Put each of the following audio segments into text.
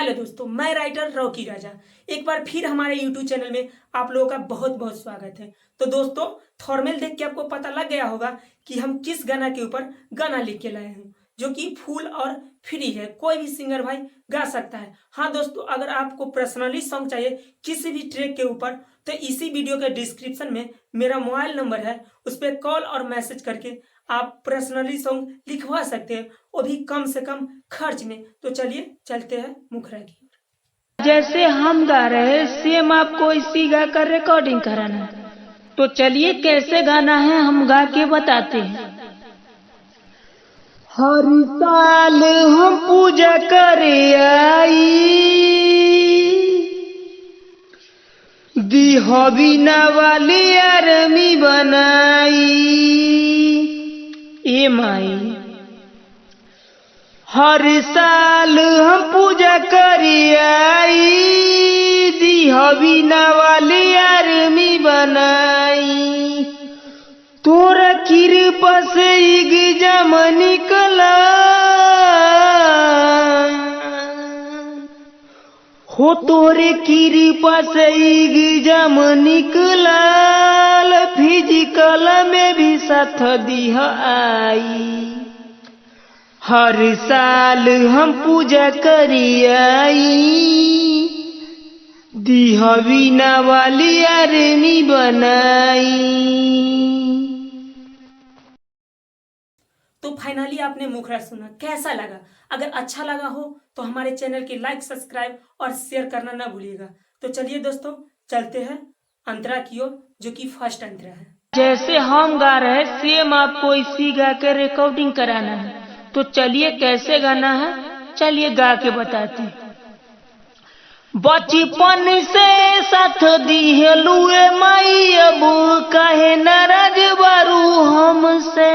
Hello दोस्तों, मैं writer Rocky राजा एक बार फिर हमारे यूट्यूब चैनल में आप लोगों का बहुत बहुत स्वागत है। तो दोस्तों, थंबनेल देख के आपको पता लग गया होगा कि हम किस गाना के ऊपर गाना लिख के लाए हैं, जो कि फुल और फ्री है। कोई भी सिंगर भाई गा सकता है। हाँ दोस्तों, अगर आपको पर्सनली सॉन्ग चाहिए किसी भी ट्रैक के ऊपर, तो इसी वीडियो के डिस्क्रिप्शन में मेरा मोबाइल नंबर है, उस पर कॉल और मैसेज करके आप पर्सनली सॉन्ग लिखवा सकते हैं, वो भी कम से कम खर्च में। तो चलिए चलते हैं मुखरा की ओर। जैसे हम गा रहे सेम आपको इसी गा कर रिकॉर्डिंग कराना है। तो चलिए कैसे गाना है हम गा के बताते हैं। हर साल हम पूजा करे आई दी हबीना वाली आरमी बनाई ए माई। हर साल हम पूजा करी आई दी हबीना वाली आरमी बनाई। तोरा कृपा से एग्जाम निकला हो, तोरे कृपा से एग्जाम निकला, फिजिकल में भी साथ दिह आई। हर साल हम पूजा करी आई दी हबीना वाली आरमी बनाई। तो फाइनली आपने मुखरा सुना, कैसा लगा? अगर अच्छा लगा हो तो हमारे चैनल की लाइक, सब्सक्राइब और शेयर करना ना भूलिएगा। तो चलिए दोस्तों, चलते हैं अंतरा की ओर, जो कि फर्स्ट अंतरा है। जैसे हम गा रहे सेम आपको इसी गा के रिकॉर्डिंग कराना है। तो चलिए कैसे गाना है, चलिए गा के बताते हैं। बचपन से साथ दिहलुए माई, अब काहे नाराज बारू हमसे।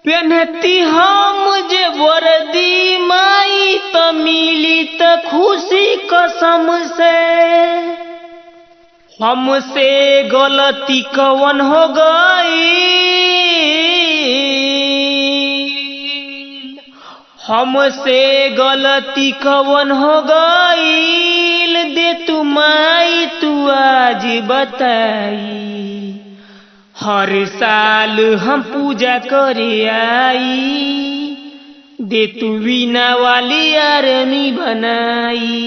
पहनती हम जे वर्दी माई, त मिली त खुशी कसम से। हमसे गलती कवन हो गई, हमसे गलती कवन हो गईल, दे तू माई तू आज बताई। हर साल हम पूजा करे आई दे तू वीणा वाली आरमी बनाई।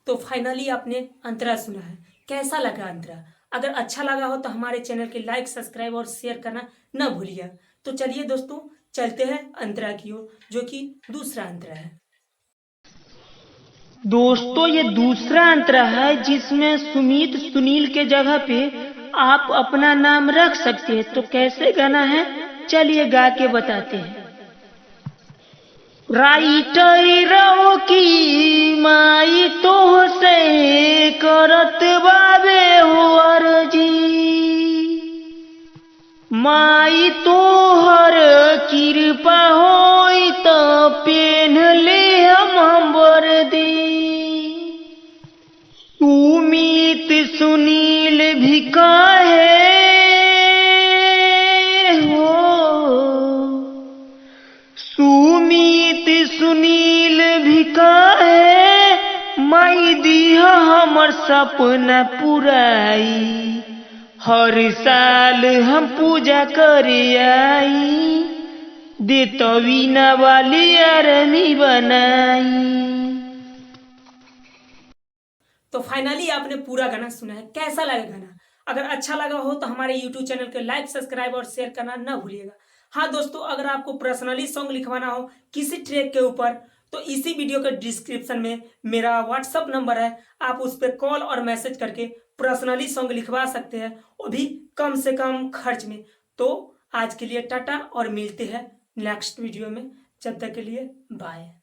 तो फाइनली आपने अंतरा सुना है, कैसा लगा अंतरा? अगर अच्छा लगा हो तो हमारे चैनल के लाइक, सब्सक्राइब और शेयर करना ना भूलिएगा। तो चलिए दोस्तों, चलते हैं अंतरा की ओर, जो कि दूसरा अंतरा है। दोस्तों, ये दूसरा अंतरा है जिसमें सुमित सुनील के जगह पे आप अपना नाम रख सकते हैं। तो कैसे गाना है, चलिए गा के बताते हैं। राइटर रॉकी माई तो से करत बाबे हो अर्जी, माई तोहर कृपा होई त पेन ले हम वर्दी। सुमित सुनील भी काहे हो, सुमित सुनील भी काहे माई दिया हमर सपना पुराई। हर साल हम पूजा करे आई दे तो वीणा वाली आरमी बनाई। तो फाइनली आपने पूरा गाना सुना है, कैसा लगा गाना? अगर अच्छा लगा हो तो हमारे यूट्यूब चैनल के लाइक, सब्सक्राइब और शेयर करना ना भूलिएगा। हाँ दोस्तों, अगर आपको पर्सनली सॉन्ग लिखवाना हो किसी ट्रैक के ऊपर, तो इसी वीडियो के डिस्क्रिप्शन में मेरा व्हाट्सअप नंबर है, आप उस पर कॉल और मैसेज करके पर्सनली सॉन्ग लिखवा सकते हैं, वो भी कम से कम खर्च में। तो आज के लिए टाटा और मिलते हैं नेक्स्ट वीडियो में। जब तक के लिए बाय।